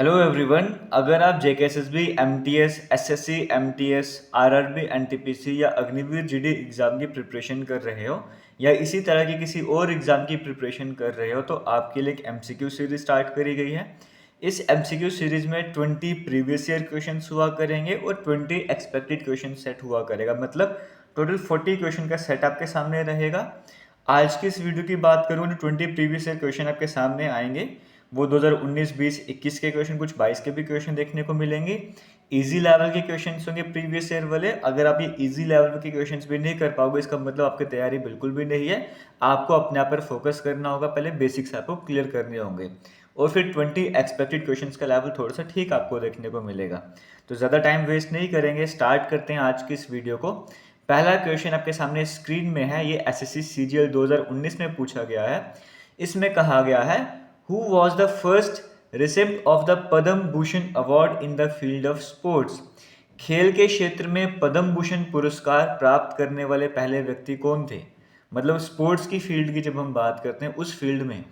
Hello everyone. अगर आप JKSSB, MTS, SSC, MTS, RRB, NTPC या अग्निवीर जीडी एग्ज़ाम की प्रिपरेशन कर रहे हो या इसी तरह की किसी और एग्ज़ाम की प्रिपरेशन कर रहे हो तो आपके लिए एक एमसीक्यू सीरीज स्टार्ट करी गई है। इस एमसीक्यू सीरीज में 20 प्रीवियस ईयर क्वेश्चंस हुआ करेंगे और 20 एक्सपेक्टेड क्वेश्चन सेट हुआ करेगा। मतलब टोटल 40 क्वेश्चन का सेट आपके सामने रहेगा। आज की इस वीडियो की बात करूँ तो 20 प्रीवियस ईयर क्वेश्चन आपके सामने आएंगे। वो 2019, 20, 21 के क्वेश्चन, कुछ 22 के भी क्वेश्चन देखने को मिलेंगे। इजी लेवल के क्वेश्चन होंगे प्रीवियस ईयर वाले। अगर आप ये इजी लेवल के क्वेश्चन भी नहीं कर पाओगे इसका मतलब आपकी तैयारी बिल्कुल भी नहीं है। आपको अपने आप पर फोकस करना होगा, पहले बेसिक्स आपको क्लियर करने होंगे और फिर 20 एक्सपेक्टेड क्वेश्चन का लेवल थोड़ा सा ठीक आपको देखने को मिलेगा। तो ज़्यादा टाइम वेस्ट नहीं करेंगे, स्टार्ट करते हैं आज की इस वीडियो को। पहला क्वेश्चन आपके सामने स्क्रीन में है, ये एसएससी सीजीएल 2019 में पूछा गया है। इसमें कहा गया है, who was the first receipt of the Padma Bhushan award in the field of sports. खेल के क्षेत्र में पद्म भूषण पुरस्कार प्राप्त करने वाले पहले व्यक्ति कौन थे। मतलब स्पोर्ट्स की फील्ड की जब हम बात करते हैं उस फील्ड में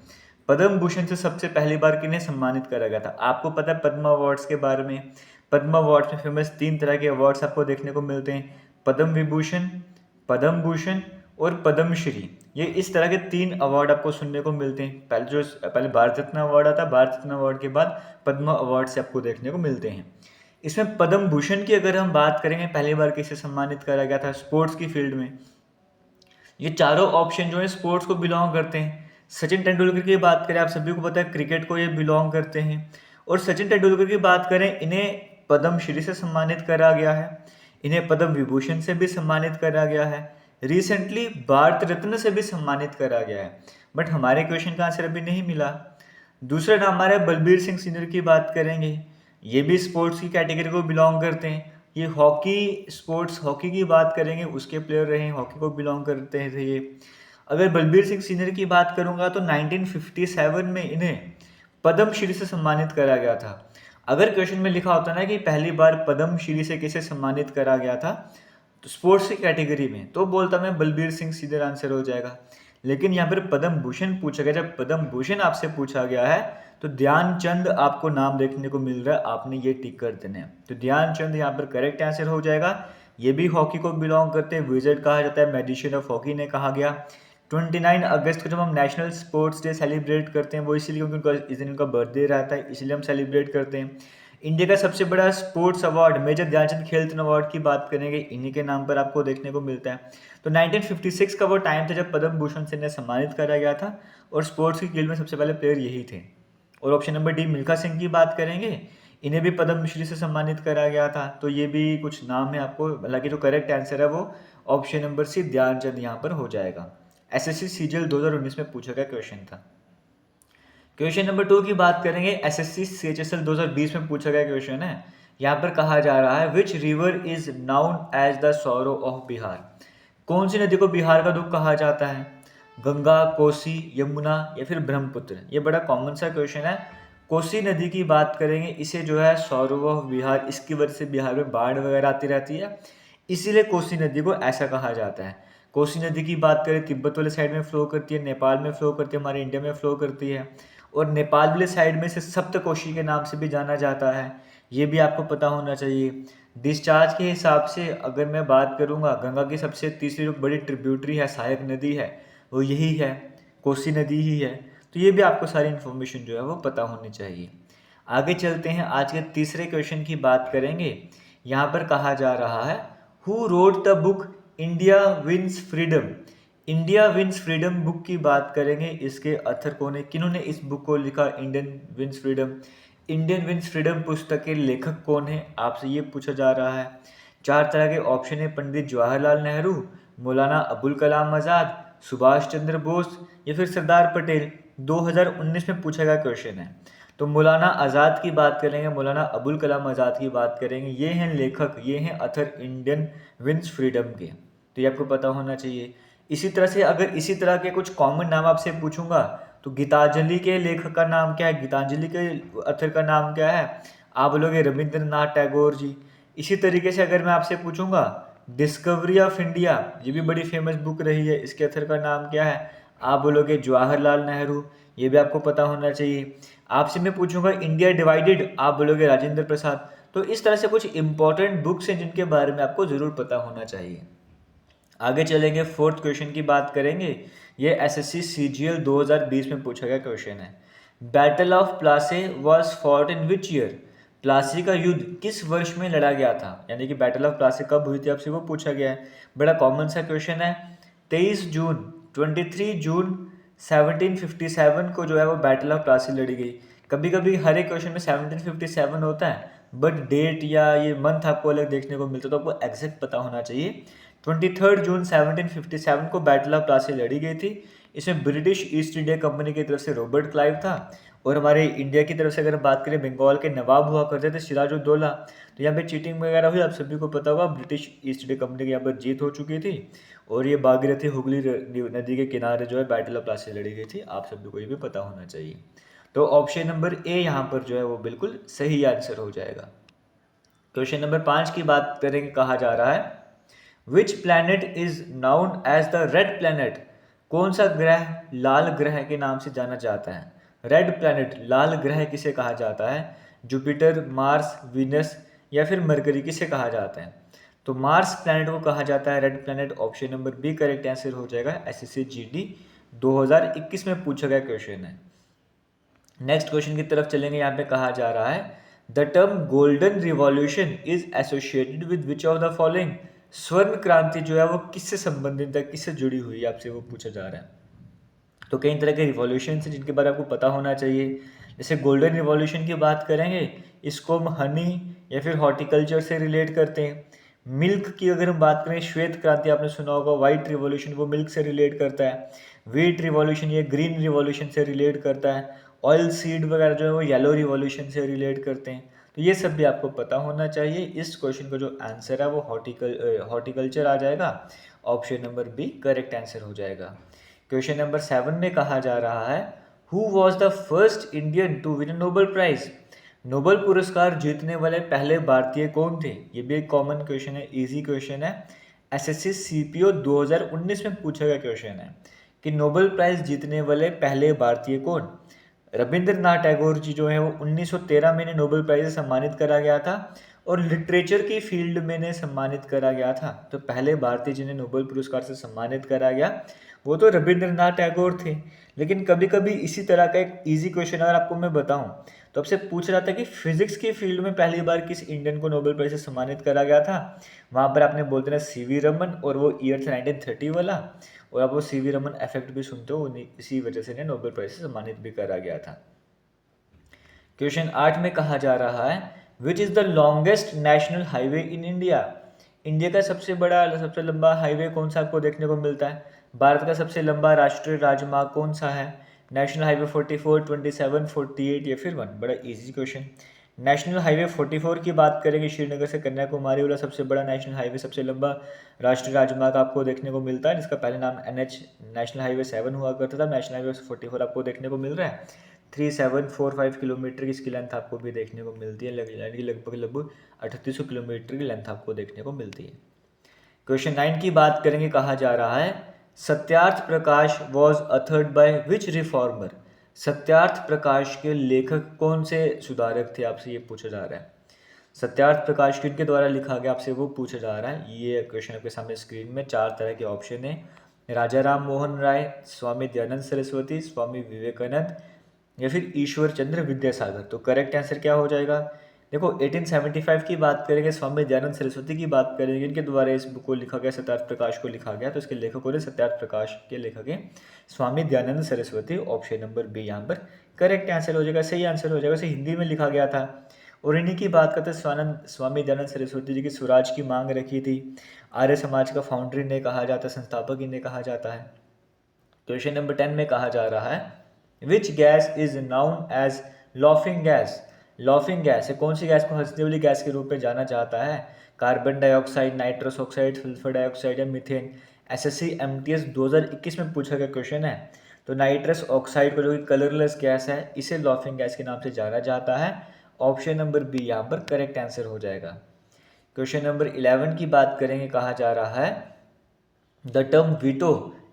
पद्म भूषण से सबसे पहली बार किन्हें सम्मानित करा गया था। आपको पता है पद्म अवार्ड्स के बारे में। पद्म अवार्ड्स में फेमस 3 तरह के अवार्ड्स आपको देखने को मिलते हैं, पद्म विभूषण, पद्म भूषण और पद्मश्री। ये इस तरह के 3 अवार्ड आपको सुनने को मिलते हैं। पहले भारत रत्न अवार्ड आता है, भारत रत्न अवार्ड के बाद पद्म अवार्ड से आपको देखने को मिलते हैं। इसमें पद्म भूषण की अगर हम बात करेंगे, पहली बार किसे सम्मानित करा गया था स्पोर्ट्स की फील्ड में। ये चारों ऑप्शन जो है स्पोर्ट्स को बिलोंग करते हैं। सचिन तेंदुलकर की बात करें, आप सभी को पता है क्रिकेट को ये बिलोंग करते हैं। और सचिन तेंदुलकर की बात करें, इन्हें पद्मश्री से सम्मानित करा गया है, इन्हें पद्म विभूषण से भी सम्मानित करा गया है, रिसेंटली भारत रत्न से भी सम्मानित करा गया है। बट हमारे क्वेश्चन का आंसर अभी नहीं मिला। दूसरा नाम हमारे बलबीर सिंह सीनियर की बात करेंगे, ये भी स्पोर्ट्स की कैटेगरी को बिलोंग करते हैं। ये हॉकी, स्पोर्ट्स हॉकी की बात करेंगे, उसके प्लेयर रहे हैं, हॉकी को बिलोंग करते हैं थे ये। अगर बलबीर सिंह सीनियर की बात करूंगा तो 1957 में इन्हें पद्मश्री से सम्मानित करा गया था। अगर क्वेश्चन में लिखा होता ना कि पहली बार पद्मश्री से किसे सम्मानित करा गया था तो स्पोर्ट्स की कैटेगरी में, तो बोलता मैं बलबीर सिंह सीनियर आंसर हो जाएगा। लेकिन यहाँ पर पद्म भूषण पूछा गया। जब पद्म भूषण आपसे पूछा गया है तो ध्यानचंद आपको नाम देखने को मिल रहा है, आपने ये टिक कर देना है। तो ध्यानचंद यहाँ पर करेक्ट आंसर हो जाएगा। ये भी हॉकी को बिलोंग करते हैं, विजर्ड कहा जाता है, मैजिशियन ऑफ हॉकी ने कहा गया। 29 अगस्त को जब हम नेशनल स्पोर्ट्स डे सेलिब्रेट करते हैं वो इसीलिए क्योंकि उनका इस दिन उनका बर्थडे रहता है, इसलिए हम सेलिब्रेट करते हैं। इंडिया का सबसे बड़ा स्पोर्ट्स अवार्ड मेजर ध्यानचंद खेल रत्न अवार्ड की बात करेंगे, इन्हीं के नाम पर आपको देखने को मिलता है। तो 1956 का वो टाइम था जब पद्म भूषण से इन्हें सम्मानित करा गया था और स्पोर्ट्स की फील्ड में सबसे पहले प्लेयर यही थे। और option number D Milkha Singh की बात करेंगे, इन्हें भी पद्मश्री से सम्मानित करा गया था। तो ये भी कुछ नाम है आपको, हालांकि जो करेक्ट आंसर है वो ऑप्शन नंबर सी ध्यानचंद यहाँ पर हो जाएगा। एसएससी सीजीएल 2019 में पूछा गया क्वेश्चन था। क्वेश्चन नंबर 2 की बात करेंगे, एसएससी सीएचएसएल 2020 में पूछा गया क्वेश्चन है। यहाँ पर कहा जा रहा है, which river is known as the sorrow of Bihar. कौन सी नदी को बिहार का दुख कहा जाता है। गंगा, कोसी, यमुना या फिर ब्रह्मपुत्र। ये बड़ा कॉमन सा क्वेश्चन है। कोसी नदी की बात करेंगे, इसे जो है सौरव ऑफ बिहार, इसकी वजह से बिहार में बाढ़ वगैरह आती रहती है, इसीलिए कोसी नदी को ऐसा कहा जाता है। कोसी नदी की बात करें, तिब्बत वाले साइड में फ्लो करती है, नेपाल में फ्लो करती है, हमारे इंडिया में फ्लो करती है। और नेपाल वाले साइड में से सप्तकोशी के नाम से भी जाना जाता है, ये भी आपको पता होना चाहिए। डिस्चार्ज के हिसाब से अगर मैं बात करूँगा, गंगा की सबसे तीसरी जो बड़ी ट्रिब्यूटरी है, सहायक नदी है, वो यही है, कोसी नदी ही है। तो ये भी आपको सारी इन्फॉर्मेशन जो है वो पता होनी चाहिए। आगे चलते हैं, आज के तीसरे क्वेश्चन की बात करेंगे। यहाँ पर कहा जा रहा है, who wrote the book India wins freedom. India wins freedom book की बात करेंगे, इसके अथर कौन है, किन्होंने इस बुक को लिखा, Indian wins freedom. Indian wins freedom पुस्तक के लेखक कौन है, आपसे ये पूछा जा रहा है। 4 तरह के ऑप्शन है, पंडित जवाहरलाल नेहरू, मौलाना अबुल कलाम आज़ाद, सुभाष चंद्र बोस या फिर सरदार पटेल। 2019 में पूछा गया क्वेश्चन है। तो मौलाना आज़ाद की बात करेंगे, मौलाना अबुल कलाम आज़ाद की बात करेंगे, ये हैं लेखक, ये हैं अथर इंडियन विंस फ्रीडम के। तो ये आपको पता होना चाहिए। इसी तरह से अगर इसी तरह के कुछ कॉमन नाम आपसे पूछूंगा तो गीतांजलि के लेखक का नाम क्या है, गीतांजलि के अथर का नाम क्या है, आप बोलोगे रविंद्रनाथ टैगोर जी। इसी तरीके से अगर मैं आपसे पूछूंगा डिस्कवरी ऑफ इंडिया, ये भी बड़ी फेमस बुक रही है, इसके अथर का नाम क्या है, आप बोलोगे जवाहरलाल नेहरू, ये भी आपको पता होना चाहिए। आपसे मैं पूछूंगा इंडिया डिवाइडेड, आप बोलोगे राजेंद्र प्रसाद। तो इस तरह से कुछ इंपॉर्टेंट बुक्स हैं जिनके बारे में आपको ज़रूर पता होना चाहिए। आगे चलेंगे, फोर्थ क्वेश्चन की बात करेंगे। ये एसएससी सीजीएल 2020 में पूछा गया क्वेश्चन है। Battle of Plassey was fought in which year? Plassey का युद्ध किस वर्ष में लड़ा गया था, यानी कि बैटल ऑफ प्लासी कब हुई थी, आपसे वो पूछा गया है। बड़ा कॉमन सा क्वेश्चन है। 23 जून 23 जून 1757 को जो है वो बैटल ऑफ प्लासी लड़ी गई। कभी कभी हर एक क्वेश्चन में 1757 होता है, बट डेट या ये मंथ आपको अलग देखने को मिलता है, तो आपको एग्जैक्ट पता होना चाहिए। 23 जून 1757 को बैटल ऑफ प्लासी लड़ी गई थी। इसमें ब्रिटिश ईस्ट इंडिया कंपनी की तरफ से रॉबर्ट क्लाइव था, और हमारे इंडिया की तरफ से अगर बात करें, बंगाल के नवाब हुआ करते थे सिराजुद्दौला। तो यहाँ पे चीटिंग वगैरह हुई, आप सभी को पता होगा। ब्रिटिश ईस्ट इंडिया कंपनी की यहाँ पर जीत हो चुकी थी, और ये भागीरथी हुगली नदी के किनारे जो है बैटल ऑफ प्लासी लड़ी गई थी। आप सभी को ये भी पता होना चाहिए। तो ऑप्शन नंबर ए यहाँ पर जो है वो बिल्कुल सही आंसर हो जाएगा। क्वेश्चन नंबर 5 की बात करेंगे, कहा जा रहा है which planet is known as the red planet? कौन सा ग्रह लाल ग्रह के नाम से जाना जाता है? रेड प्लैनेट, लाल ग्रह किसे कहा जाता है? जुपिटर, मार्स, वीनस या फिर मरकरी, किसे कहा जाता है? तो मार्स प्लैनेट को कहा जाता है red planet. Option number B correct answer हो जाएगा। एसएससी जीडी 2021 में पूछा गया क्वेश्चन है। नेक्स्ट क्वेश्चन की तरफ चलेंगे। यहाँ पे कहा जा रहा है the term golden revolution is associated with which of the following? स्वर्ण क्रांति जो है वो किससे संबंधित है, किससे जुड़ी हुई है, आपसे वो पूछा जा रहा है। तो कई तरह के रिवॉल्यूशन हैं जिनके बारे में आपको पता होना चाहिए। जैसे गोल्डन रिवॉल्यूशन की बात करेंगे, इसको हम हनी या फिर हॉर्टिकल्चर से रिलेट करते हैं। मिल्क की अगर हम बात करें, श्वेत क्रांति आपने सुना होगा, वाइट रिवॉल्यूशन, वो मिल्क से रिलेट करता है। व्हीट रिवॉल्यूशन ये ग्रीन रिवॉल्यूशन से रिलेट करता है। ऑयल सीड वगैरह जो है वो येलो रिवॉल्यूशन से रिलेट करते हैं। तो ये सब भी आपको पता होना चाहिए। इस क्वेश्चन का जो आंसर है वो हॉर्टिकल्चर आ जाएगा। Option number B correct answer हो जाएगा। क्वेश्चन नंबर 7 में कहा जा रहा है who was the first Indian to win Nobel prize? Nobel पुरस्कार जीतने वाले पहले भारतीय कौन थे? ये भी एक कॉमन क्वेश्चन है, इजी क्वेश्चन है। एसएससी सीपीओ 2019 में पूछा गया क्वेश्चन है कि नोबेल प्राइज जीतने वाले पहले भारतीय कौन? रविंद्रनाथ टैगोर जी जो है वो 1913 में नोबेल प्राइज से सम्मानित करा गया था, और लिटरेचर की फील्ड में ने सम्मानित करा गया था। तो पहले भारतीय जिन्हें नोबेल पुरस्कार से सम्मानित करा गया वो तो रविंद्रनाथ टैगोर थे। लेकिन कभी कभी इसी तरह का एक इजी क्वेश्चन अगर आपको मैं बताऊं, तो आपसे पूछ रहा था कि फिजिक्स की फील्ड में पहली बार किस इंडियन को नोबेल प्राइज से सम्मानित करा गया था। वहां पर आपने बोलते ना सीवी रमन, और वो ईयर था 1930 वाला, और आप वो सीवी रमन इफेक्ट भी सुनते हो, इसी वजह से नोबेल प्राइज से सम्मानित भी करा गया था। क्वेश्चन 8 में कहा जा रहा है which is the longest national highway in India? India का सबसे लंबा हाईवे कौन सा आपको देखने को मिलता है? भारत का सबसे लंबा राष्ट्रीय राजमार्ग कौन सा है? नेशनल हाईवे 44, 27, 48 या फिर 1? बड़ा इजी क्वेश्चन। नेशनल हाईवे 44 की बात करेंगे, श्रीनगर से कन्याकुमारी वाला सबसे बड़ा नेशनल हाईवे, सबसे लंबा राष्ट्रीय राजमार्ग आपको देखने को मिलता है, जिसका पहले नाम NH नेशनल हाईवे 7 हुआ करता था। नेशनल हाईवे 44 आपको देखने को मिल रहा है। 3745 किलोमीटर की इसकी लेंथ आपको भी देखने को मिलती है, लगभग 3800 किलोमीटर की लेंथ आपको देखने को मिलती है। क्वेश्चन 9 की बात करेंगे, कहा जा रहा है Satyarth Prakash was authored by which reformer? Satyarth Prakash के लेखक कौन से सुधारक थे, आपसे ये पूछा जा रहा है। सत्यार्थ प्रकाश किनके द्वारा लिखा गया, आपसे वो पूछा जा रहा है। ये क्वेश्चन आपके सामने स्क्रीन में 4 तरह के ऑप्शन है। राजा राम मोहन राय, स्वामी दयानंद सरस्वती, स्वामी विवेकानंद या फिर ईश्वर चंद्र विद्यासागर। तो करेक्ट आंसर क्या हो जाएगा? देखो 1875 की बात करेंगे, स्वामी दयानंद सरस्वती की बात करेंगे, इनके द्वारा इस बुक को लिखा गया, सत्यार्थ प्रकाश को लिखा गया। तो इसके लेखकों ने सत्यार्थ प्रकाश के लेखक हैं Swami Dayanand Saraswati. Option number B यहाँ पर करेक्ट आंसर हो जाएगा, सही आंसर हो जाएगा। इसे हिंदी में लिखा गया था, और इन्हीं की बात करते स्वामी दयानंद सरस्वती जी की स्वराज की मांग रखी थी। आर्य समाज का फाउंडर इन्हें कहा जाता है, संस्थापक इन्हें कहा जाता है। क्वेश्चन नंबर 10 में कहा जा रहा है which gas is known as laughing gas? Laughing gas है कौन सी गैस को हंसने वाली गैस के रूप में जाना जाता है? Carbon dioxide, nitrous oxide, sulphur dioxide या मीथेन? एसएससी एमटीएस 2021 में पूछा गया क्वेश्चन है। तो नाइट्रस ऑक्साइड को जो कि कलरलेस गैस है, इसे लॉफिंग गैस के नाम से जाना जाता है। ऑप्शन नंबर बी यहाँ पर करेक्ट आंसर हो जाएगा। क्वेश्चन नंबर 11 की बात करेंगे, कहा जा रहा है the term veto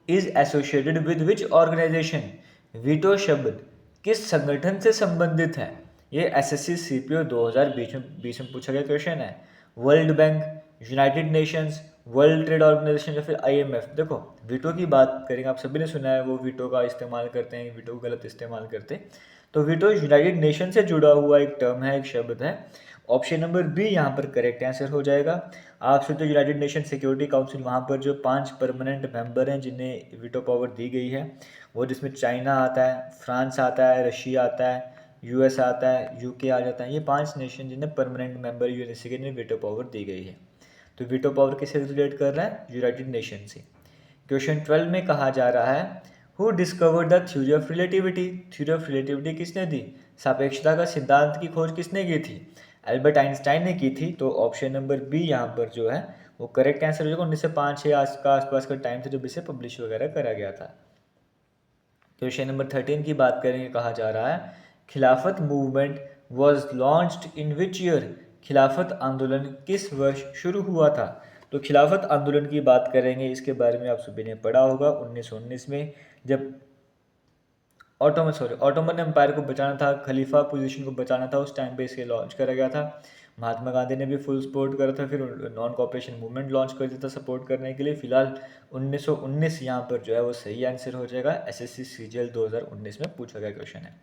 is associated with which organisation? Veto शब्द किस संगठन से संबंधित है? ये एसएससी सीपीओ 2020 में पूछा गया क्वेश्चन है। World Bank, United Nations, World Trade Organisation या फिर आईएमएफ। देखो वीटो की बात करेंगे, आप सभी ने सुना है वो वीटो का इस्तेमाल करते हैं, वीटो को गलत इस्तेमाल करते हैं। तो वीटो यूनाइटेड नेशन से जुड़ा हुआ एक टर्म है, एक शब्द है। ऑप्शन नंबर बी यहाँ पर करेक्ट आंसर हो जाएगा। आप सोचते यूनाइटेड नेशन सिक्योरिटी काउंसिल, वहाँ पर जो 5 परमानेंट मेंबर हैं जिन्हें वीटो पावर दी गई है, वो जिसमें चाइना आता है, फ्रांस आता है, रशिया आता है, यूएस आता है, यूके आ जाता है। ये 5 नेशन जिन्हें परमानेंट मेंबर यूएनएससी के लिए वीटो पावर दी गई है। तो वीटो पावर किससे रिलेट कर रहा है? यूनाइटेड नेशन से। क्वेश्चन 12 में कहा जा रहा है who discovered the theory of relativity. Theory of relativity किसने दी? सापेक्षता का सिद्धांत की खोज किसने की थी? एल्बर्ट आइंस्टाइन ने की थी। तो ऑप्शन नंबर बी यहाँ पर जो है वो करेक्ट आंसर हो जाएगा। 1905 का आसपास का टाइम था जब इसे पब्लिश वगैरह करा गया था। क्वेश्चन नंबर 13 की बात करेंगे, कहा जा रहा है खिलाफत movement was launched in which year. खिलाफत आंदोलन किस वर्ष शुरू हुआ था? तो खिलाफत आंदोलन की बात करेंगे, इसके बारे में आप सभी ने पढ़ा होगा 1919 में, जब ऑटोमन एम्पायर को बचाना था, खलीफा पोजीशन को बचाना था, उस टाइम पे इसे लॉन्च करा गया था। महात्मा गांधी ने भी फुल सपोर्ट करा था, फिर नॉन कॉपरेशन मूवमेंट लॉन्च कर दिया था सपोर्ट करने के लिए। फिलहाल 1919 यहाँ पर जो है वो सही आंसर हो जाएगा। एसएससी सीजीएल 2019 में पूछा गया क्वेश्चन है।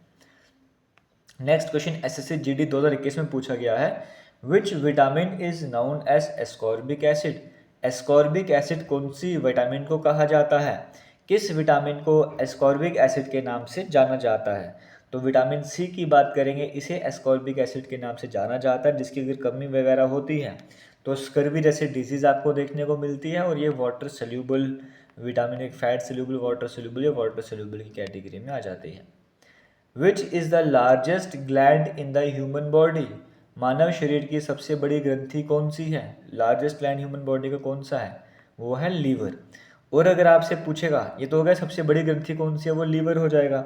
नेक्स्ट क्वेश्चन एसएससी जीडी 2021 में पूछा गया है which vitamin is known as ascorbic acid. Ascorbic acid कौन सी विटामिन को कहा जाता है? किस विटामिन को एस्कॉर्बिक एसिड के नाम से जाना जाता है? तो विटामिन सी की बात करेंगे, इसे एस्कॉर्बिक एसिड के नाम से जाना जाता है, जिसकी अगर कमी वगैरह होती है तो स्कर्वी जैसे डिजीज़ आपको देखने को मिलती है। और ये वाटर सोल्यूबल विटामिन, एक फैट सोल्यूबल, वाटर सोल्यूबल या वाटर सोल्यूबल की कैटेगरी में आ जाती है। Which is the largest gland in the human body. मानव शरीर की सबसे बड़ी ग्रंथि कौन सी है? लार्जेस्ट ग्लैंड ह्यूमन बॉडी का कौन सा है? वो है लीवर। और अगर आपसे पूछेगा, ये तो हो गया सबसे बड़ी ग्रंथि कौन सी है, वो लीवर हो जाएगा।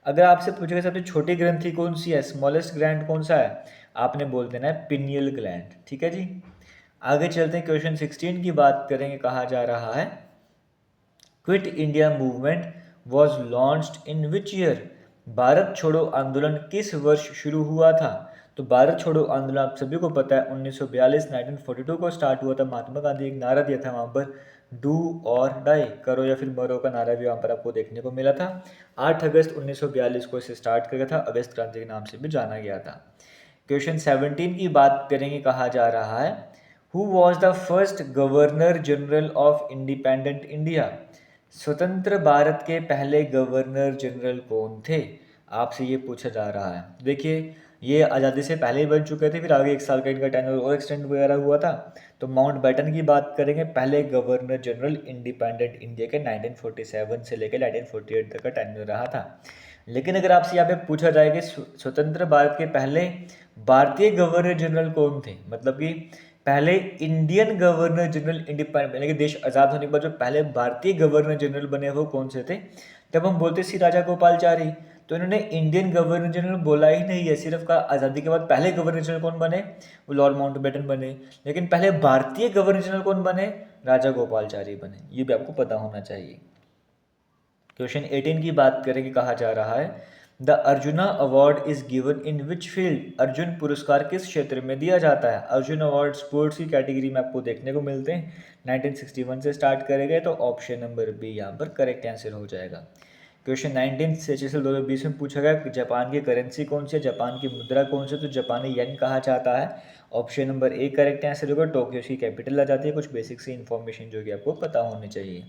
अगर आपसे पूछेगा सबसे छोटी ग्रंथि कौन सी है, स्मॉलेस्ट ग्लैंड कौन सा है, आपने बोल देना है पिनियल ग्लैंड। ठीक है जी। आगे चलते हैं, क्वेश्चन 16 की बात करेंगे। कहा जा रहा है quit India movement was launched in which year. Bharat छोड़ो आंदोलन किस वर्ष शुरू हुआ था? तो भारत छोड़ो आंदोलन आप सभी को पता है 1942 1942 को स्टार्ट हुआ था। महात्मा गांधी एक नारा दिया था वहाँ पर, डू और डाई, करो या फिर मरो का नारा भी वहाँ पर आपको देखने को मिला था। 8 अगस्त 1942 को इसे स्टार्ट किया था, अगस्त क्रांति के नाम से भी जाना गया था। क्वेश्चन 17 की बात करेंगे। कहा जा रहा है who was the first governor general of independent India. स्वतंत्र भारत के पहले गवर्नर जनरल कौन थे? आपसे ये पूछा जा रहा है। देखिए ये आज़ादी से पहले ही बन चुके थे, फिर आगे 1 साल का इनका टेन्योर और एक्सटेंड वगैरह हुआ था। तो माउंट बैटन की बात करेंगे, पहले गवर्नर जनरल इंडिपेंडेंट इंडिया के 1947 से लेकर 1948 तक का टेन्योर रहा था। लेकिन अगर आपसे यहाँ पे पूछा जाए कि स्वतंत्र भारत के पहले भारतीय गवर्नर जनरल कौन थे, मतलब कि पहले इंडियन गवर्नर जनरल इंडिपेंडेंट यानी कि देश आज़ाद होने के बाद जो पहले भारतीय गवर्नर जनरल बने वो कौन से थे, तब हम बोलते सी राजा गोपालचारी। तो इन्होंने इंडियन गवर्नर जनरल बोला ही नहीं है, सिर्फ का आज़ादी के बाद पहले गवर्नर जनरल कौन बने, वो लॉर्ड माउंटबेटन बने। लेकिन पहले भारतीय गवर्नर जनरल कौन बने, राजा गोपालचारी बने। ये भी आपको पता होना चाहिए। क्वेश्चन 18 की बात करेंगे। कहा जा रहा है the arjuna award is given in which field. Arjun पुरस्कार किस क्षेत्र में दिया जाता है? अर्जुन अवार्ड स्पोर्ट्स की कैटेगरी में आपको देखने को मिलते हैं। 1961 से स्टार्ट करे गए, तो ऑप्शन नंबर बी यहाँ पर करेक्ट आंसर हो जाएगा। क्वेश्चन 19 से 2020 में पूछा गया जापान की करेंसी कौन सी है, जापान की मुद्रा कौन सी है, तो जापानी येन कहा जाता है। Option number A correct answer होगा। टोक्यो की कैपिटल आ जाती है। कुछ बेसिक सी इन्फॉर्मेशन जो कि आपको पता होनी चाहिए।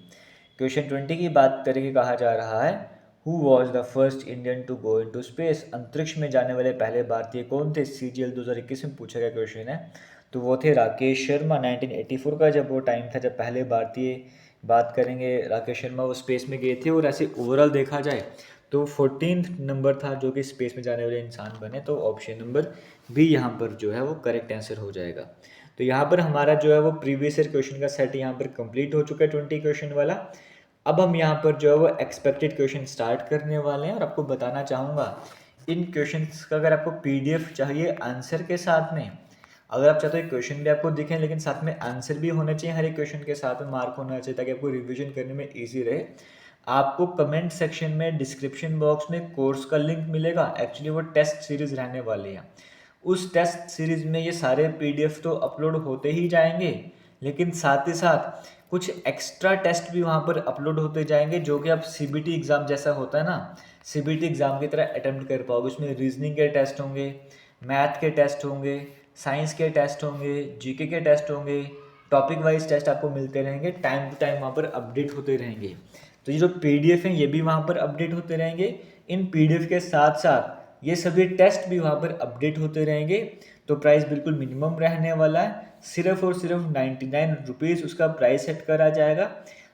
क्वेश्चन 20 की बात करेंगे। कहा जा रहा है who was the first Indian to go into space. अंतरिक्ष में जाने वाले पहले भारतीय कौन थे? सीजीएल 2021 में पूछा गया क्वेश्चन है। तो वो थे राकेश शर्मा। 1984 का जब वो टाइम था जब पहले भारतीय, बात करेंगे राकेश शर्मा, वो स्पेस में गए थे। और ऐसे ओवरऑल देखा जाए तो 14th नंबर था जो कि स्पेस में जाने वाले इंसान बने। तो ऑप्शन नंबर बी यहाँ पर जो है वो करेक्ट आंसर हो जाएगा। तो यहाँ पर हमारा जो है वो प्रीवियस ईयर क्वेश्चन का सेट यहाँ पर कंप्लीट हो चुका है 20 क्वेश्चन वाला। अब हम यहाँ पर जो है वो एक्सपेक्टेड क्वेश्चन स्टार्ट करने वाले हैं। और आपको बताना चाहूँगा इन क्वेश्चंस का अगर आपको पीडीएफ चाहिए आंसर के साथ में, अगर आप चाहते हो क्वेश्चन भी आपको दिखें लेकिन साथ में आंसर भी होना चाहिए, हर एक क्वेश्चन के साथ में मार्क होना चाहिए ताकि आपको रिवीजन करने में ईजी रहे। आपको कमेंट सेक्शन में डिस्क्रिप्शन बॉक्स में कोर्स का लिंक मिलेगा। एक्चुअली वो टेस्ट सीरीज़ रहने वाली है। उस टेस्ट सीरीज़ में ये सारे पीडीएफ तो अपलोड होते ही जाएंगे, लेकिन साथ ही साथ कुछ एक्स्ट्रा टेस्ट भी वहाँ पर अपलोड होते जाएंगे, जो कि आप सीबीटी एग्ज़ाम जैसा होता है ना, सीबीटी एग्ज़ाम की तरह अटेम्प्ट कर पाओगे। उसमें रीजनिंग के टेस्ट होंगे, मैथ के टेस्ट होंगे, साइंस के टेस्ट होंगे, जीके के टेस्ट होंगे, टॉपिक वाइज टेस्ट आपको मिलते रहेंगे, टाइम टू टाइम वहाँ पर अपडेट होते रहेंगे। तो ये जो पीडीएफ हैं ये भी वहाँ पर अपडेट होते रहेंगे। इन पीडीएफ के साथ साथ ये सभी टेस्ट भी वहाँ पर अपडेट होते रहेंगे। तो प्राइस बिल्कुल मिनिमम रहने वाला है, सिर्फ और सिर्फ 99 रुपीज़ उसका प्राइस सेट करा जाएगा।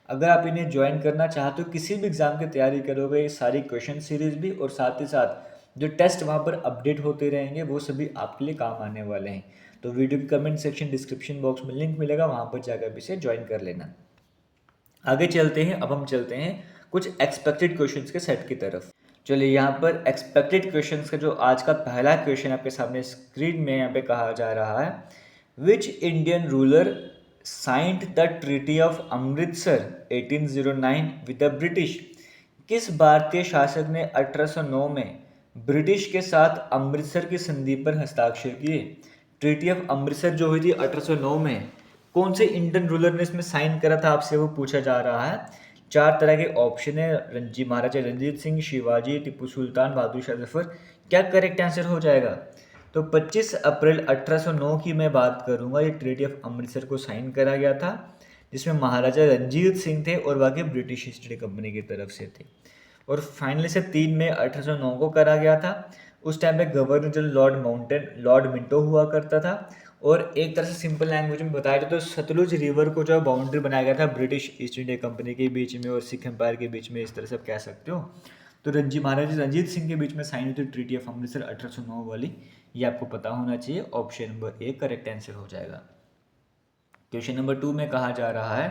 अगर आप इन्हें ज्वाइन करना चाहते हो, किसी भी एग्ज़ाम की तैयारी करोगे, ये सारी क्वेश्चन सीरीज भी और साथ ही साथ जो टेस्ट वहाँ पर अपडेट होते रहेंगे वो सभी आपके लिए काम आने वाले हैं। तो वीडियो के कमेंट सेक्शन डिस्क्रिप्शन बॉक्स में लिंक मिलेगा, वहाँ पर जाकर भी इसे ज्वाइन कर लेना। आगे चलते हैं, अब हम चलते हैं कुछ एक्सपेक्टेड क्वेश्चंस के सेट की तरफ। चलिए यहाँ पर एक्सपेक्टेड क्वेश्चंस का जो आज का पहला क्वेश्चन आपके सामने स्क्रीन में यहाँ पे कहा जा रहा है, which Indian ruler signed the treaty of Amritsar 1809 with the British. किस भारतीय शासक ने 1809 में ब्रिटिश के साथ अमृतसर की संधि पर हस्ताक्षर किए। ट्रीटी ऑफ अमृतसर जो हुई थी 1809 में, कौन से इंडियन रूलर ने इसमें साइन करा था, आपसे वो पूछा जा रहा है। चार तरह के ऑप्शन है, महाराजा रंजीत सिंह, शिवाजी, टिप्पू सुल्तान, बहादुर शाह जफर। क्या करेक्ट आंसर हो जाएगा? तो 25 अप्रैल 1809 की मैं बात करूंगा। ये ट्रीटी ऑफ अमृतसर को साइन करा गया था, जिसमें महाराजा रंजीत सिंह थे और बाकी ब्रिटिश ईस्ट इंडिया कंपनी की तरफ से थे। और फाइनली से 3 मई 1809 को करा गया था। उस टाइम पे गवर्नर जनरल लॉर्ड मिंटो हुआ करता था। और एक तरह से सिंपल लैंग्वेज में बताया जाए तो सतलुज रिवर को जो बाउंड्री बनाया गया था ब्रिटिश ईस्ट इंडिया कंपनी के बीच में और सिख एम्पायर के बीच में, इस तरह से आप कह सकते हो। तो महाराजा रंजीत सिंह के बीच में साइन हुई थी ट्रीटी ऑफ अमृतसर 1809 वाली, ये आपको पता होना चाहिए। Option number A correct answer हो जाएगा। क्वेश्चन नंबर 2 में कहा जा रहा है,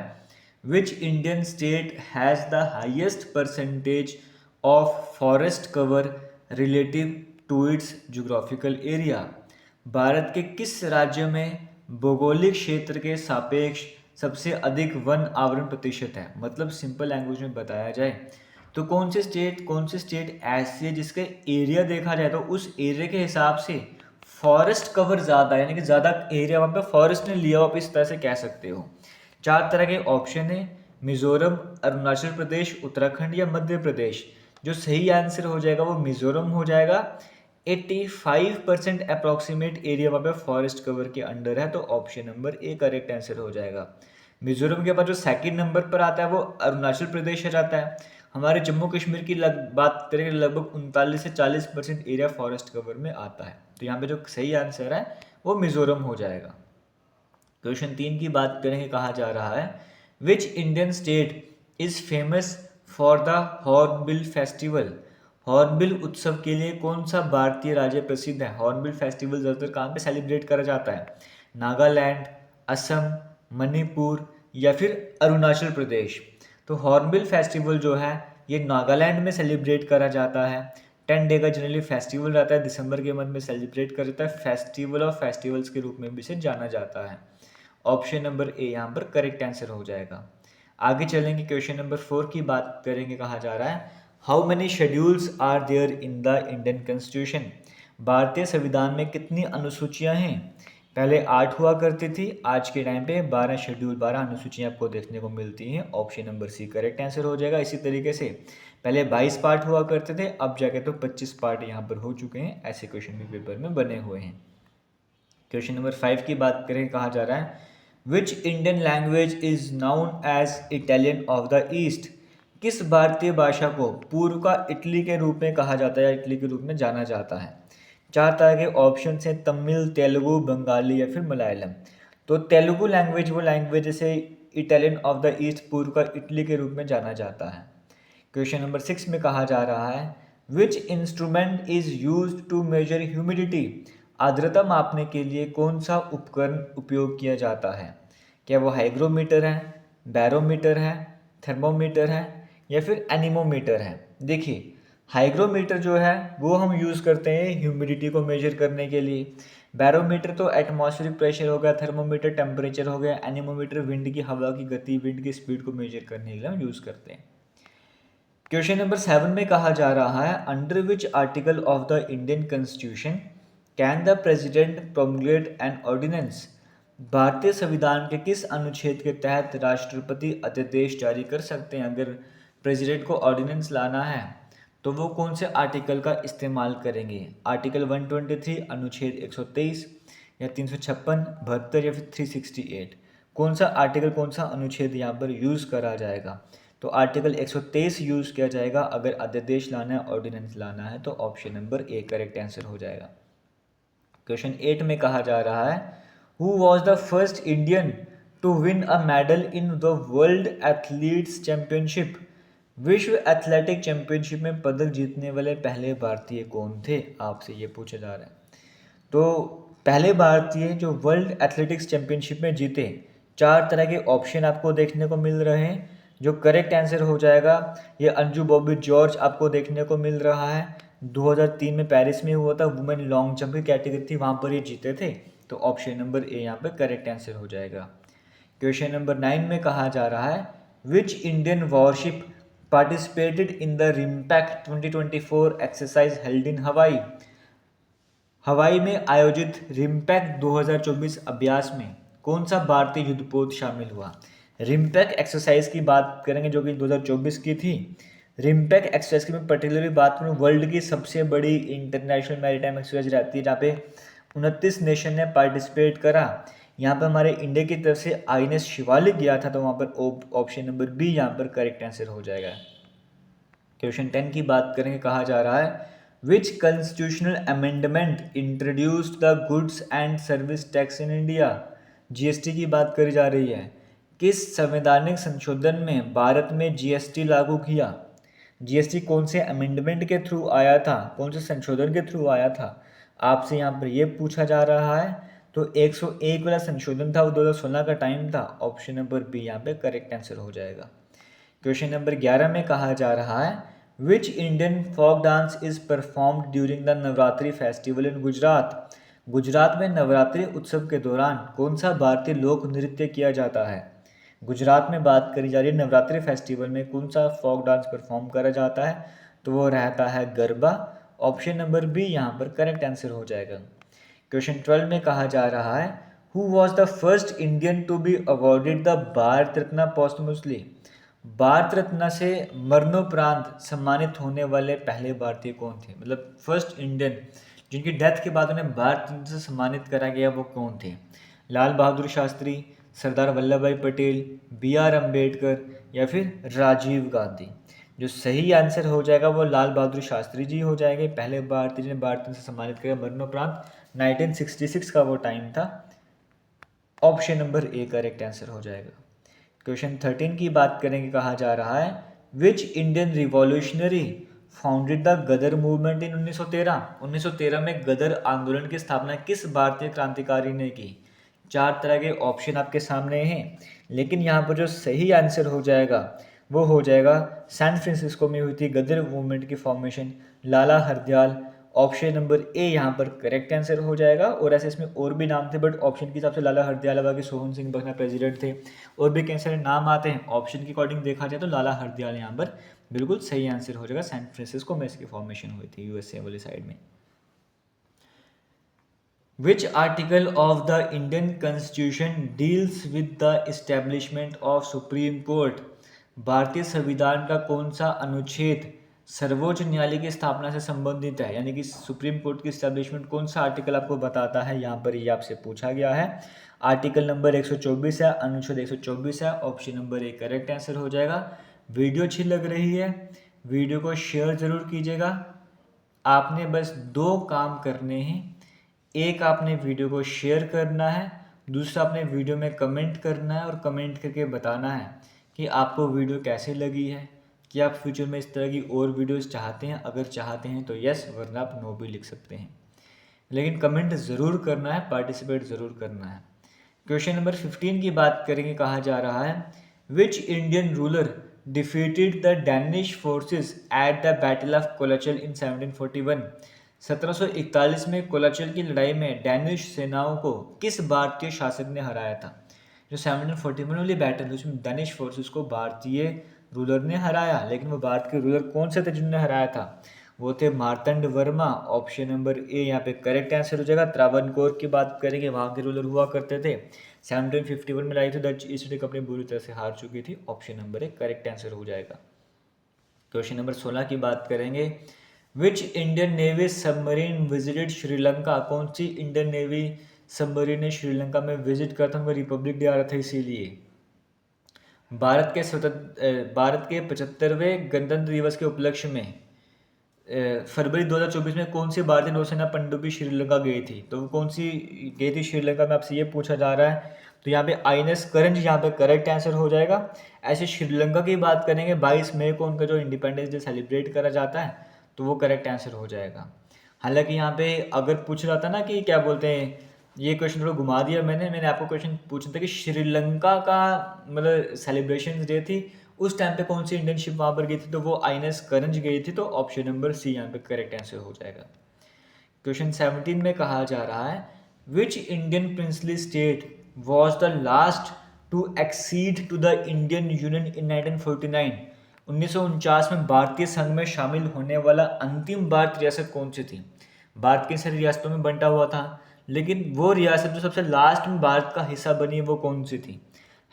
which Indian state has the highest percentage of forest cover relative to its geographical area. Bharat के किस राज्य में भौगोलिक क्षेत्र के सापेक्ष सबसे अधिक वन आवरण प्रतिशत है? मतलब सिंपल लैंग्वेज में बताया जाए तो कौन से स्टेट ऐसी है जिसके एरिया देखा जाए तो उस एरिया के हिसाब से फॉरेस्ट कवर ज़्यादा है, यानी कि ज़्यादा एरिया वहाँ पे फॉरेस्ट ने लिया, आप इस तरह से कह सकते हो। चार तरह के ऑप्शन है, मिजोरम, अरुणाचल प्रदेश, उत्तराखंड या मध्य प्रदेश। जो सही आंसर हो जाएगा वो मिजोरम हो जाएगा। 85% अप्रॉक्सीमेट एरिया वहाँ पे फॉरेस्ट कवर के अंडर है, तो option number A correct answer हो जाएगा। मिजोरम के बाद जो सेकंड नंबर पर आता है वो अरुणाचल प्रदेश आ जाता है। हमारे जम्मू कश्मीर की बात करें लगभग 39 से 40% एरिया फॉरेस्ट कवर में आता है, तो यहाँ पे जो सही आंसर है वो मिजोरम हो जाएगा। क्वेश्चन 3 की बात करेंगे, कहा जा रहा है, which Indian state is famous for the hornbill festival. Hornbill उत्सव के लिए कौन सा भारतीय राज्य प्रसिद्ध है? हॉर्नबिल फेस्टिवल ज़्यादातर कहाँ पे सेलिब्रेट करा जाता है? नागालैंड, असम, मणिपुर या फिर अरुणाचल प्रदेश। तो हॉर्नबिल फेस्टिवल जो है ये नागालैंड में सेलिब्रेट करा जाता है। 10 डे का जनरली फेस्टिवल रहता है, दिसंबर के मंथ में सेलिब्रेट करा जाता है। फेस्टिवल ऑफ फेस्टिवल्स के रूप में भी इसे जाना जाता है। ऑप्शन नंबर ए यहाँ पर करेक्ट आंसर हो जाएगा। आगे चलेंगे, क्वेश्चन नंबर 4 की बात करेंगे। कहा जा रहा है, how many schedules are there in the Indian constitution. भारतीय संविधान में कितनी अनुसूचियां हैं? पहले 8 हुआ करती थी, आज के टाइम पे 12 शेड्यूल 12 अनुसूचियां आपको देखने को मिलती हैं। Option number C correct answer हो जाएगा। इसी तरीके से पहले 22 पार्ट हुआ करते थे, अब जाके तो 25 पार्ट यहाँ पर हो चुके हैं। ऐसे क्वेश्चन भी पेपर में बने हुए हैं। क्वेश्चन नंबर 5 की बात करें, कहा जा रहा है, which Indian language is known as Italian of the east. किस भारतीय भाषा को पूर्व का इटली के रूप में कहा जाता है या इटली के रूप में जाना जाता है? चार तरह के ऑप्शन हैं, तमिल, तेलुगु, बंगाली या फिर मलयालम। तो तेलुगु लैंग्वेज वो लैंग्वेज जैसे इटालियन ऑफ द ईस्ट पूर्व का इटली के रूप में जाना जाता है। क्वेश्चन नंबर 6 में कहा जा रहा है, which instrument is use to measure humidity. आर्द्रता मापने के लिए कौन सा उपकरण उपयोग किया जाता है? क्या वो हाइग्रोमीटर है, बैरोमीटर है, थर्मोमीटर है या फिर एनीमोमीटर है? देखिए, हाइग्रोमीटर जो है वो हम यूज़ करते हैं ह्यूमिडिटी को मेजर करने के लिए। बैरोमीटर तो एटमॉस्फेरिक प्रेशर हो गया, थर्मोमीटर टेम्परेचर हो गया, एनीमोमीटर विंड की हवा की गति, विंड की स्पीड को मेजर करने के लिए हम यूज़ करते हैं। क्वेश्चन नंबर 7 में कहा जा रहा है, under which article of the Indian constitution can the president promulgate an ordinance. भारतीय संविधान के किस अनुच्छेद के तहत राष्ट्रपति अध्यादेश जारी कर सकते हैं? अगर प्रेसिडेंट को ऑर्डिनेंस लाना है तो वो कौन से आर्टिकल का इस्तेमाल करेंगे? आर्टिकल 123, अनुच्छेद 123 या 356, 72 या फिर 368? कौन सा आर्टिकल, कौन सा अनुच्छेद यहाँ पर यूज़ करा जाएगा? तो आर्टिकल 123 यूज़ किया जाएगा अगर अध्यादेश लाना है, ऑर्डिनेंस लाना है, तो option number A correct answer हो जाएगा। क्वेश्चन 8 में कहा जा रहा है, who was the first Indian to win a medal in the world athletes championship. विश्व एथलेटिक चैंपियनशिप में पदक जीतने वाले पहले भारतीय कौन थे? आपसे ये पूछा जा रहा है। तो पहले भारतीय जो वर्ल्ड एथलेटिक्स चैंपियनशिप में जीते, 4 तरह के ऑप्शन आपको देखने को मिल रहे हैं। जो करेक्ट आंसर हो जाएगा, ये अंजू बॉबी जॉर्ज आपको देखने को मिल रहा है। 2003 में पेरिस में हुआ था, वुमेन लॉन्ग जंप की कैटेगरी थी, वहाँ पर ये जीते थे। तो ऑप्शन नंबर ए यहाँ पे करेक्ट आंसर हो जाएगा। क्वेश्चन नंबर 9 में कहा जा रहा है, which Indian warship participated in the RIMPAC 2024 exercise held in Hawaii. Hawaii में आयोजित रिम्पैक्ट 2024 अभ्यास में कौन सा भारतीय युद्धपोत शामिल हुआ? रिम्पैक्ट एक्सरसाइज की बात करेंगे जो कि 2024 की थी। रिम्पैक्ट एक्सरसाइज की मैं पर्टिकुलरली बात करूँ, वर्ल्ड की सबसे बड़ी इंटरनेशनल मैरीटाइम एक्सरसाइज रहती है जहाँ पे 29 नेशन ने पार्टिसिपेट करा। यहाँ पर हमारे इंडिया की तरफ से INS शिवालिक गया था, तो वहाँ पर ऑप्शन नंबर बी यहाँ पर करेक्ट आंसर हो जाएगा। क्वेश्चन 10 की बात करेंगे, कहा जा रहा है, which constitutional amendment introduced the goods and service tax in India. GST की बात करी जा रही है। किस संवैधानिक संशोधन में भारत में GST लागू किया? GST कौन से अमेंडमेंट के थ्रू आया था, कौन से संशोधन के थ्रू आया था? आपसे यहाँ पर यह पूछा जा रहा है। तो 101 वाला संशोधन था, वो 2016 का टाइम था। ऑप्शन नंबर बी यहाँ पे करेक्ट आंसर हो जाएगा। क्वेश्चन नंबर 11 में कहा जा रहा है, which Indian folk dance is performed during the Navratri festival in Gujarat. Gujarat में नवरात्रि उत्सव के दौरान कौन सा भारतीय लोक नृत्य किया जाता है? गुजरात में बात करी जा रही है, नवरात्रि फेस्टिवल में कौन सा फोक डांस परफॉर्म करा जाता है? तो वो रहता है गरबा। ऑप्शन नंबर बी यहाँ पर करेक्ट आंसर हो जाएगा। क्वेश्चन 12 में कहा जा रहा है, who was the first Indian to be awarded the Bharat Ratna posthumously. Bharat Ratna से मरणोपरांत सम्मानित होने वाले पहले भारतीय कौन थे? मतलब फर्स्ट इंडियन जिनकी डेथ के बाद उन्हें भारत रत्न से सम्मानित करा गया, वो कौन थे? लाल बहादुर शास्त्री, सरदार वल्लभ भाई पटेल, BR अम्बेडकर या फिर राजीव गांधी? जो सही आंसर हो जाएगा वो लाल बहादुर शास्त्री जी हो जाएंगे। पहले भारतीय जिन्हें भारत रत्न से सम्मानित किया मरणोपरांत, 1966 का वो टाइम था। Option number A correct answer हो जाएगा। क्वेश्चन 13 की बात करेंगे, कहा जा रहा है, which Indian revolutionary founded the Ghadar movement in 1913। 1913 में गदर आंदोलन की स्थापना किस भारतीय क्रांतिकारी ने की? 4 तरह के ऑप्शन आपके सामने हैं, लेकिन यहाँ पर जो सही आंसर हो जाएगा वो हो जाएगा सैन फ्रांसिस्को में हुई थी गदर मूवमेंट की फॉर्मेशन, लाला हरदयाल। ऑप्शन नंबर ए यहाँ पर करेक्ट आंसर हो जाएगा। और ऐसे इसमें और भी नाम थे, बट ऑप्शन के हिसाब से लाला हरदयाल बाकी सोहन सिंह बखना प्रेसिडेंट थे, और भी कई सारे नाम आते हैं। ऑप्शन के अकॉर्डिंग देखा जाए तो लाला हरदयाल यहाँ पर बिल्कुल सही आंसर हो जाएगा। सैन फ्रांसिस्को में इसकी फॉर्मेशन हुई थी, USA वाली साइड में। Which article of the Indian Constitution deals with the establishment of Supreme Court? भारतीय संविधान का कौन सा अनुच्छेद सर्वोच्च न्यायालय की स्थापना से संबंधित है? यानी कि सुप्रीम कोर्ट की इस्टेब्लिशमेंट कौन सा आर्टिकल आपको बताता है? यहाँ पर ये आपसे पूछा गया है। आर्टिकल नंबर 124 है, अनुच्छेद 124 है। Option number A correct answer हो जाएगा। वीडियो अच्छी लग रही है, वीडियो को शेयर ज़रूर कीजिएगा। आपने बस 2 काम करने हैं। एक, आपने वीडियो को शेयर करना है, दूसरा आपने वीडियो में कमेंट करना है और कमेंट करके बताना है कि आपको वीडियो कैसी लगी है, कि आप फ्यूचर में इस तरह की और वीडियोस चाहते हैं। अगर चाहते हैं तो यस, वरना आप नो भी लिख सकते हैं, लेकिन कमेंट ज़रूर करना है, पार्टिसिपेट ज़रूर करना है। क्वेश्चन नंबर 15 की बात करेंगे, कहा जा रहा है, which Indian ruler defeated the Danish forces at the battle of Colachel in 1741। 1741 में कोलाचल की लड़ाई में डैनिश सेनाओं को किस भारतीय शासक ने हराया था? जो 1741 वाली बैटल हुई उसमें डैनिश फोर्सेस को भारतीय रूलर ने हराया, लेकिन वो भारत के रूलर कौन से थे जिन्होंने हराया था? वो थे मार्तंड वर्मा। ऑप्शन नंबर ए यहाँ पे करेक्ट आंसर हो जाएगा। त्रावणकोर की बात करेंगे, वहाँ के रूलर हुआ करते थे। 1751 में लाई थी, डच ईस्ट इंडिया कंपनी बुरी तरह से हार चुकी थी। Option number A correct answer हो जाएगा। क्वेश्चन नंबर 16 की बात करेंगे, which Indian navy submarine visited Sri Lanka? कौन सी इंडियन नेवी सबमरीन ने श्रीलंका में विजिट करता? उनको रिपब्लिक डे आ रहा था इसीलिए। भारत के 75वें गणतंत्र दिवस के उपलक्ष्य में फरवरी 2024 में कौन सी भारतीय नौसेना पनडुब्बी श्रीलंका गई थी? तो वो कौन सी गई थी श्रीलंका में, आपसे ये पूछा जा रहा है। तो यहाँ पे INS करंज यहाँ पे करेक्ट आंसर हो जाएगा। ऐसे श्रीलंका की बात करेंगे, 22 मई को उनका जो इंडिपेंडेंस डे सेलिब्रेट करा जाता है, तो वो करेक्ट आंसर हो जाएगा। हालांकि यहाँ पे अगर पूछ रहा था ना कि क्या बोलते हैं, ये क्वेश्चन थोड़ा घुमा दिया मैंने आपको क्वेश्चन पूछा था कि श्रीलंका का मतलब सेलिब्रेशन डे थी, उस टाइम पे कौन सी इंडियन शिप वहाँ पर गई थी? तो वो INS करंज गई थी। तो ऑप्शन नंबर सी यहाँ पे करेक्ट आंसर हो जाएगा। क्वेश्चन 17 में कहा जा रहा है, which Indian princely state was the last to accede to the Indian union in 1949? 1949 में भारतीय संघ में शामिल होने वाला अंतिम भारतीय रियासत कौन सी थी? भारत की सारी रियासतों में बंटा हुआ था, लेकिन वो रियासत जो सबसे लास्ट में भारत का हिस्सा बनी वो कौन सी थी?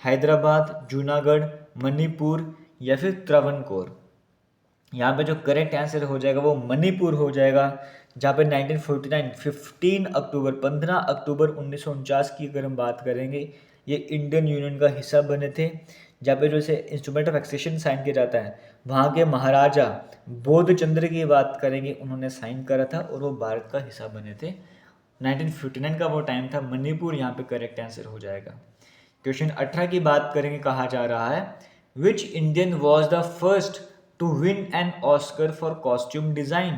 हैदराबाद, जूनागढ़, मणिपुर या फिर त्रावणकोर? यहाँ पे जो करेक्ट आंसर हो जाएगा वो मणिपुर हो जाएगा, जहाँ पे 1949 15 अक्टूबर 1949 की अगर हम बात करेंगे, ये इंडियन यूनियन का हिस्सा बने थे। जहाँ पे जो इसे इंस्ट्रूमेंट ऑफ एक्सेशन साइन किया जाता है, वहाँ के महाराजा बोध चंद्र की बात करेंगे, उन्होंने साइन करा था और वो भारत का हिस्सा बने थे। 1959 का वो टाइम था। मणिपुर यहाँ पे करेक्ट आंसर हो जाएगा। क्वेश्चन 18 की बात करेंगे, कहा जा रहा है, which Indian was the first to win an Oscar for costume design?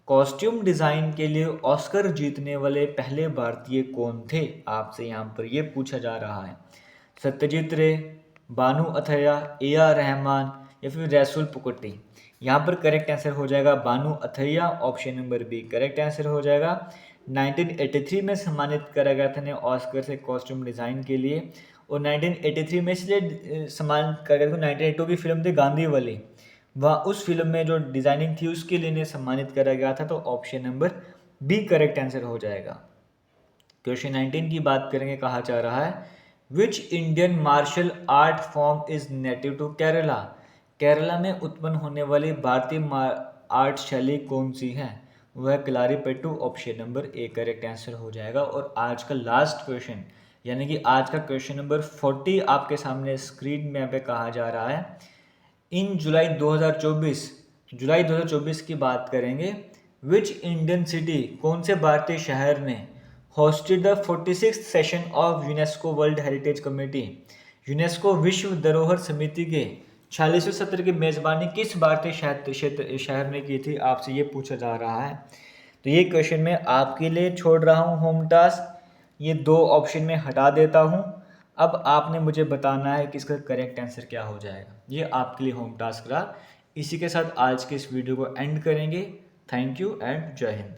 Costume design के लिए ऑस्कर जीतने वाले पहले भारतीय कौन थे? आपसे यहाँ पर ये पूछा जा रहा है। सत्यजीत रे, बानू अथैया, AR रहमान या फिर रैसुल पुकोटी? यहाँ पर करेक्ट आंसर हो जाएगा Bhanu Athaiya. Option number B correct answer हो जाएगा। 1983 में सम्मानित करा गया था ऑस्कर से कॉस्ट्यूम डिज़ाइन के लिए, और 1983 में इसलिए सम्मानित करा गया था। 1982 की फिल्म थी गांधी वाली, वह उस फिल्म में जो डिज़ाइनिंग थी उसके लिए इन्हें सम्मानित करा गया था। तो option number B correct answer हो जाएगा। क्वेश्चन 19 की बात करेंगे, कहा जा रहा है, which Indian martial art form is native to Kerala? Kerala में उत्पन्न होने वाली भारतीय आर्ट शैली कौन सी है? वह Kalaripayattu. Option number A correct answer हो जाएगा। और आज का लास्ट क्वेश्चन, यानी कि आज का क्वेश्चन नंबर 40 आपके सामने स्क्रीन में यहाँ पे कहा जा रहा है, इन जुलाई 2024 की बात करेंगे, विच इंडियन सिटी, कौन से भारतीय शहर ने hosted the 46th session of UNESCO world heritage committee? UNESCO विश्व धरोहर समिति के 46वें सत्र की मेजबानी किस भारतीय शहर ने की थी? आपसे ये पूछा जा रहा है। तो ये क्वेश्चन मैं आपके लिए छोड़ रहा हूँ होम टास्क, ये 2 ऑप्शन में हटा देता हूँ। अब आपने मुझे बताना है कि इसका करेक्ट आंसर क्या हो जाएगा। ये आपके लिए होम टास्क रहा। इसी के साथ आज के इस वीडियो को एंड करेंगे। थैंक यू एंड जय हिंद।